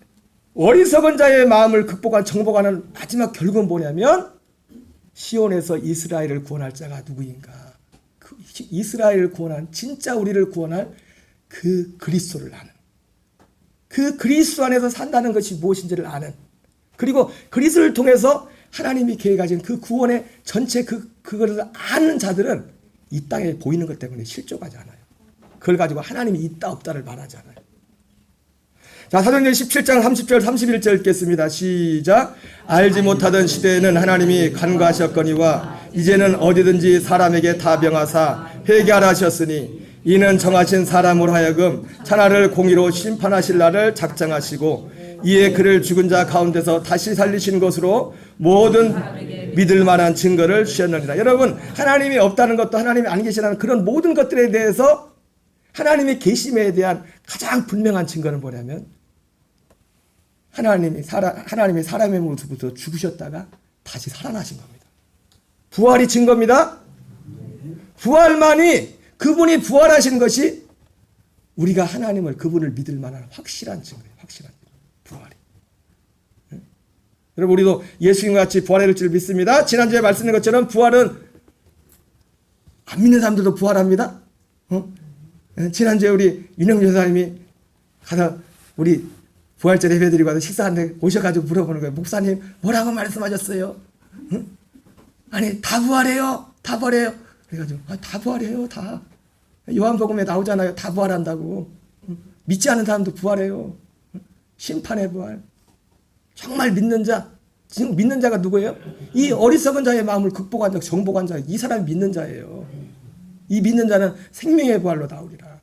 어리석은 자의 마음을 극복한 정복하는 마지막 결국은 뭐냐면 시온에서 이스라엘을 구원할 자가 누구인가? 그 이스라엘을 구원한 진짜 우리를 구원할 그 그리스도를 아는, 그 그리스도 안에서 산다는 것이 무엇인지를 아는, 그리고 그리스도를 통해서 하나님이 계획하신 그 구원의 전체 그것을 아는 자들은 이 땅에 보이는 것 때문에 실족하지 않아요. 그걸 가지고 하나님이 있다 없다를 말하지 않아요. 자, 사도행전 17장 30절 31절 읽겠습니다. 시작. 알지 못하던 시대에는 하나님이 간과하셨거니와 이제는 어디든지 사람에게 다 명하사 회개하라 하셨으니 이는 정하신 사람으로 하여금 천하를 공의로 심판하실 날을 작정하시고 이에 그를 죽은 자 가운데서 다시 살리신 것으로 모든 믿을 만한 증거를 주셨느니라. 여러분, 하나님이 없다는 것도 하나님이 안 계시라는 그런 모든 것들에 대해서 하나님의 계심에 대한 가장 분명한 증거는 뭐냐면 하나님이 사람의 모습으로 죽으셨다가 다시 살아나신 겁니다. 부활이 증거입니다. 부활만이, 그분이 부활하신 것이 우리가 하나님을, 그분을 믿을 만한 확실한 증거예요. 확실한 부활이. 네? 여러분, 우리도 예수님과 같이 부활할 줄 믿습니다. 지난주에 말씀드린 것처럼 부활은 안 믿는 사람들도 부활합니다. 지난주에 우리 윤영주 선생님이 가서 우리 부활절 예배드리고 와서 식사하는데 오셔가지고 물어보는 거예요. 목사님, 뭐라고 말씀하셨어요? 응? 아니, 다 부활해요. 다 부활해요. 그래가지고, 다 부활해요. 다. 요한복음에 나오잖아요. 다 부활한다고. 믿지 않은 사람도 부활해요. 심판의 부활. 정말 믿는 자. 지금 믿는 자가 누구예요? 이 어리석은 자의 마음을 극복한 자, 정복한 자. 이 사람이 믿는 자예요. 이 믿는 자는 생명의 부활로 나오리라.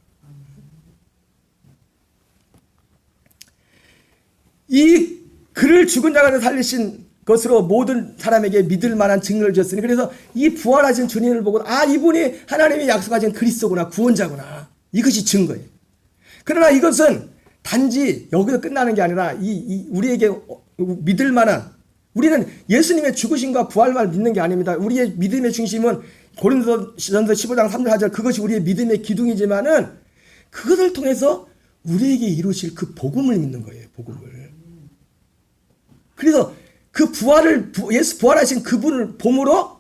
이 그를 죽은 자가 살리신 것으로 모든 사람에게 믿을 만한 증거를 주셨으니, 그래서 이 부활하신 주님을 보고 이분이 하나님이 약속하신 그리스도구나, 구원자구나, 이것이 증거예요. 그러나 이것은 단지 여기서 끝나는 게 아니라 우리에게 믿을 만한, 우리는 예수님의 죽으심과 부활만 믿는 게 아닙니다. 우리의 믿음의 중심은 고린도전서 15장 3절 4절 그것이 우리의 믿음의 기둥이지만은 그것을 통해서 우리에게 이루실 그 복음을 믿는 거예요. 복음을. 그래서 그 예수 부활하신 그분을 봄으로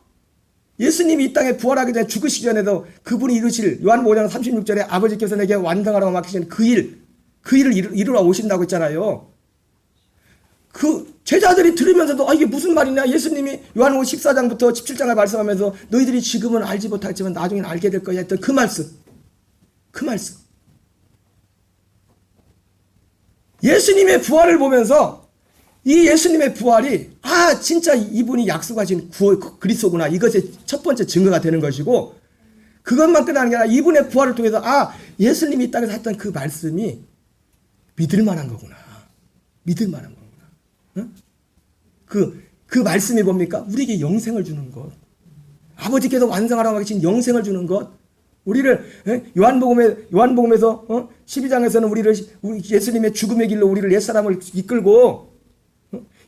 예수님이 이 땅에 부활하기 전에 죽으시기 전에도 그분이 이루실 요한복음 5장 36절에 아버지께서 내게 완성하라고 맡기신 그 일을 이루러 오신다고 했잖아요. 그 제자들이 들으면서도 이게 무슨 말이냐, 예수님이 요한복음 14장부터 17장을 말씀하면서 너희들이 지금은 알지 못하지만 나중에는 알게 될 거야 했던 그 말씀. 예수님의 부활을 보면서 이 예수님의 부활이 진짜 이분이 약속하신 그리스도구나, 이것의 첫 번째 증거가 되는 것이고, 그것만 끝나는 게 아니라 이분의 부활을 통해서 예수님이 이 땅에서 했던 그 말씀이 믿을 만한 거구나. 응? 그 말씀이 뭡니까? 우리에게 영생을 주는 것. 아버지께서 완성하라고 하신 영생을 주는 것. 우리를 요한복음에서 12장에서는 우리 예수님의 죽음의 길로 우리를 옛사람을 이끌고,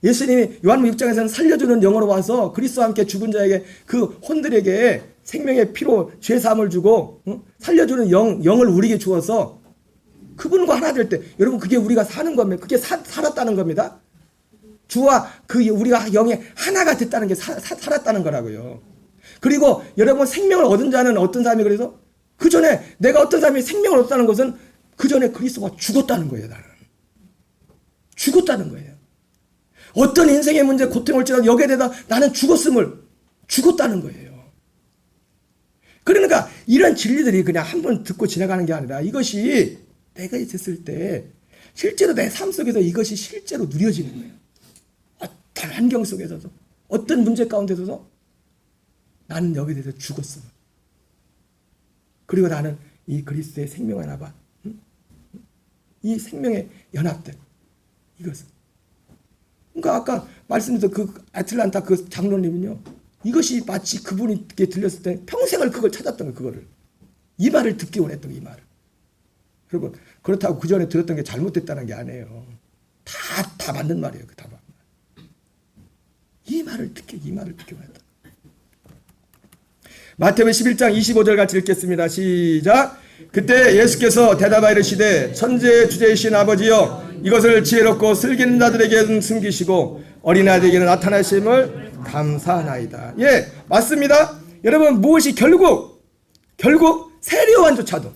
예수님이 요한복음 6장에서는 살려주는 영으로 와서 그리스도와 함께 죽은 자에게 그 혼들에게 생명의 피로 죄 사함을 주고 살려주는 영을 우리에게 주어서 그분과 하나 될 때, 여러분, 그게 우리가 사는 겁니다. 그게 살았다는 겁니다. 주와 우리가 영에 하나가 됐다는 게 살았다는 거라고요. 그리고 여러분, 생명을 얻은 자는 어떤 사람이, 그래서 그 전에 내가 어떤 사람이 생명을 얻었다는 것은 그 전에 그리스도가 죽었다는 거예요. 나는 죽었다는 거예요. 어떤 인생의 문제, 고통을 올지라도 여기에 대해서 나는 죽었다는 거예요. 그러니까 이런 진리들이 그냥 한번 듣고 지나가는 게 아니라 이것이 내가 있었을 때 실제로 내 삶 속에서 이것이 실제로 누려지는 거예요. 어떤 환경 속에서도, 어떤 문제 가운데서도 나는 여기에 대해서 죽었어. 그리고 나는 이 그리스도의 생명을 나봐. 이 생명의 연합된 이것은. 그러니까 아까 말씀드린 그 애틀란타 그 장로님은요, 이것이 마치 그분에게 들렸을 때 평생을 그걸 찾았던 거예요. 그거를. 이 말을 듣기 원했던 거예요. 이 말을. 그리고 그렇다고 그 전에 들었던 게 잘못됐다는 게 아니에요. 다 맞는 말이에요. 다 맞는 말. 이 말을 듣기 원했다. 마태복음 11장 25절 같이 읽겠습니다. 시작. 그때 예수께서 대답하여 이르시되 천지의 주제이신 아버지여, 이것을 지혜롭고 슬기는 자들에게는 숨기시고 어린아이들에게는 나타나심을 감사하나이다. 예, 맞습니다. 여러분, 무엇이 결국 세례요한조차도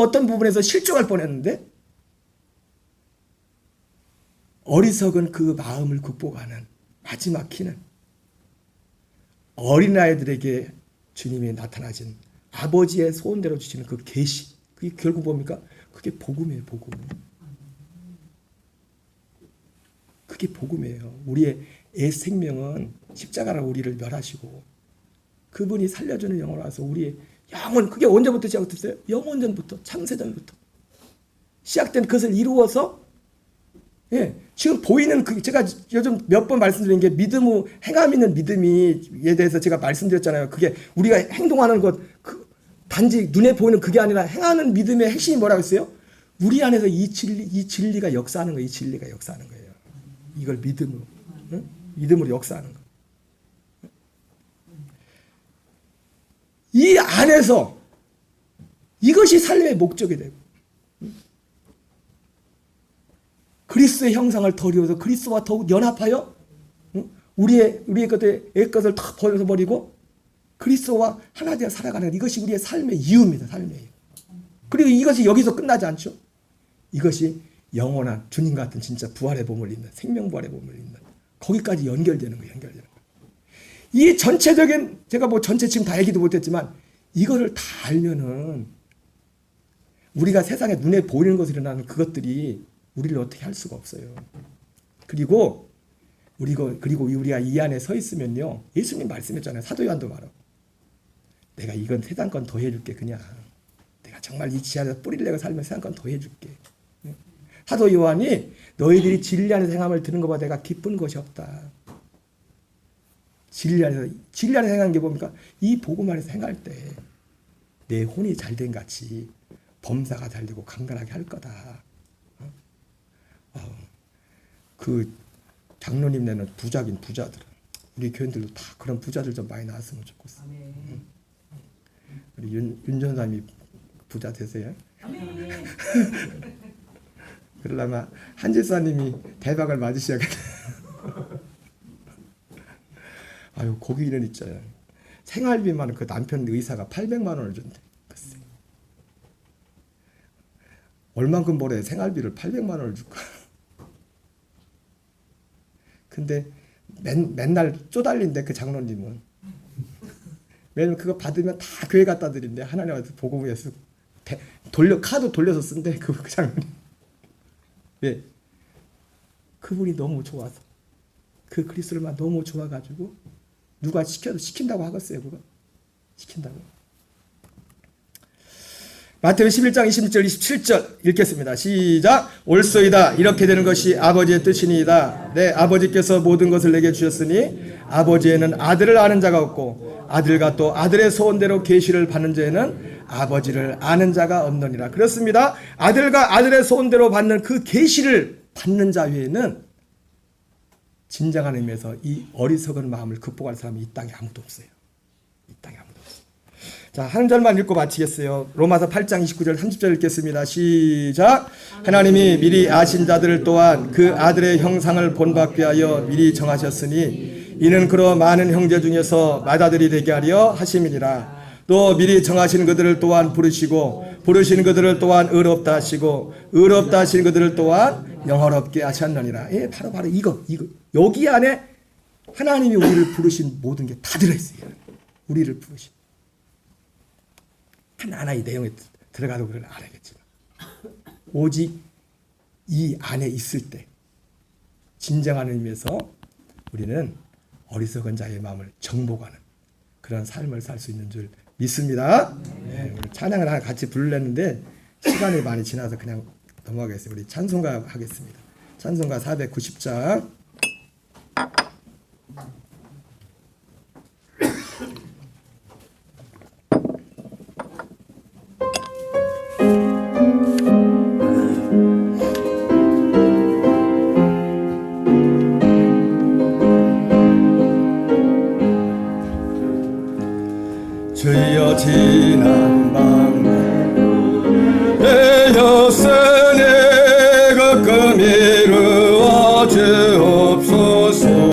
어떤 부분에서 실족할 뻔했는데 어리석은 그 마음을 극복하는 마지막 키는 어린아이들에게 주님이 나타나신 아버지의 소원대로 주시는 그 계시. 그게 결국 뭡니까? 그게 복음이에요. 복음. 그게 복음이에요. 우리의 애 생명은 십자가로 우리를 멸하시고 그분이 살려주는 영혼이라서 우리의 영혼, 그게 언제부터 시작됐어요? 영원전부터, 창세전부터 시작된 그것을 이루어서, 예, 지금 보이는 그, 제가 요즘 몇 번 말씀드린 게 믿음의 행함 있는 믿음이에 대해서 제가 말씀드렸잖아요. 그게 우리가 행동하는 것, 단지 눈에 보이는 그게 아니라 행하는 믿음의 핵심이 뭐라고 했어요? 우리 안에서 이 진리가 역사하는 거예요. 이 진리가 역사하는 거예요. 이걸 믿음으로, 응? 믿음으로 역사하는 거. 이 안에서 이것이 삶의 목적이 되고, 그리스도의 형상을 더 이루어서 그리스도와 더욱 연합하여 우리의 것을 다 버려버리고 그리스도와 하나 되어 살아가는, 이것이 우리의 삶의 이유입니다. 삶의 이유. 그리고 이것이 여기서 끝나지 않죠. 이것이 영원한 주님 같은 진짜 부활의 몸을 입는, 생명 부활의 몸을 입는, 거기까지 연결되는 거예요. 이 전체적인, 제가 뭐 전체 지금 다 얘기도 못했지만 이거를 다 알면은 우리가 세상에 눈에 보이는 것으로 일어나는 그것들이 우리를 어떻게 할 수가 없어요. 그리고 우리가 이 안에 서 있으면요, 예수님 말씀했잖아요. 사도 요한도 말하고, 내가 이건 세상 건 더 해줄게. 그냥 내가 정말 이 지하에서 뿌리를 내고 살면 세상 건 더 해줄게. 사도 요한이 너희들이 진리 안에서 행함을 들은 것보다 내가 기쁜 것이 없다. 진리 안에서 행하는 게 뭡니까? 이 복음 안에서 행할 때 내 혼이 잘된 같이 범사가 잘되고 강건하게 할 거다. 그 장로님네는 부자들은 우리 교인들도 다 그런 부자들 좀 많이 나왔으면 좋겠어. 우리 윤 전사님이 부자 되세요? 그러려면 한 집사님이 대박을 맞으셔야겠다. 아유, 거기는 있잖아요. 생활비만 그 남편 의사가 800만 원을 준대. 글쎄. 얼만큼 벌어야 생활비를 800만 원을 줄까? 근데 맨날 쪼달린데 그 장로님은. 왜냐면 그거 받으면 다 교회 갖다 드린대. 하나님한테 복음을 쓰고 카드 돌려서 쓴대. 그 장로님. 왜? 그분이 너무 좋아서, 그 그리스도만 너무 좋아가지고 누가 시킨다고 하겠어요. 그거 시킨다고. 마태복음 11장 26절 27절 읽겠습니다. 시작. 옳소이다. 이렇게 되는 것이 아버지의 뜻이니이다. 내 아버지께서 모든 것을 내게 주셨으니 아버지에는 아들을 아는 자가 없고 아들과 또 아들의 소원대로 계시를 받는 자에는 아버지를 아는 자가 없느니라. 그렇습니다. 아들과 아들의 소원대로 받는 그 계시를 받는 자 외에는 진정한 의미에서 이 어리석은 마음을 극복할 사람이 이 땅에 아무도 없어요. 이 땅에 아무도 없어요. 자, 한 절만 읽고 마치겠어요. 로마서 8장 29절 30절 읽겠습니다. 시작. 하나님이 미리 아신 자들을 또한 그 아들의 형상을 본받게 하여 미리 정하셨으니 이는 그러 많은 형제 중에서 맏아들이 되게 하려 하심이니라. 또 미리 정하신 그들을 또한 부르시고 부르신 그들을 또한 의롭다 하시고 의롭다 하신 그들을 또한 영화롭게 하셨느니라. 예, 바로 이거 여기 안에 하나님이 우리를 부르신 모든 게 다 들어있어요. 우리를 부르신 하나하나의 내용에 들어가도 그걸 알아야겠지만 오직 이 안에 있을 때 진정한 의미에서 우리는 어리석은 자의 마음을 정복하는 그런 삶을 살 수 있는 줄 믿습니다. 네, 오늘 찬양을 하나 같이 부르려는데 시간이 많이 지나서 그냥 넘어가겠습니다. 우리 찬송가 하겠습니다. 찬송가 490장. 주여 지난 밤에 내 혈세 주옵소서.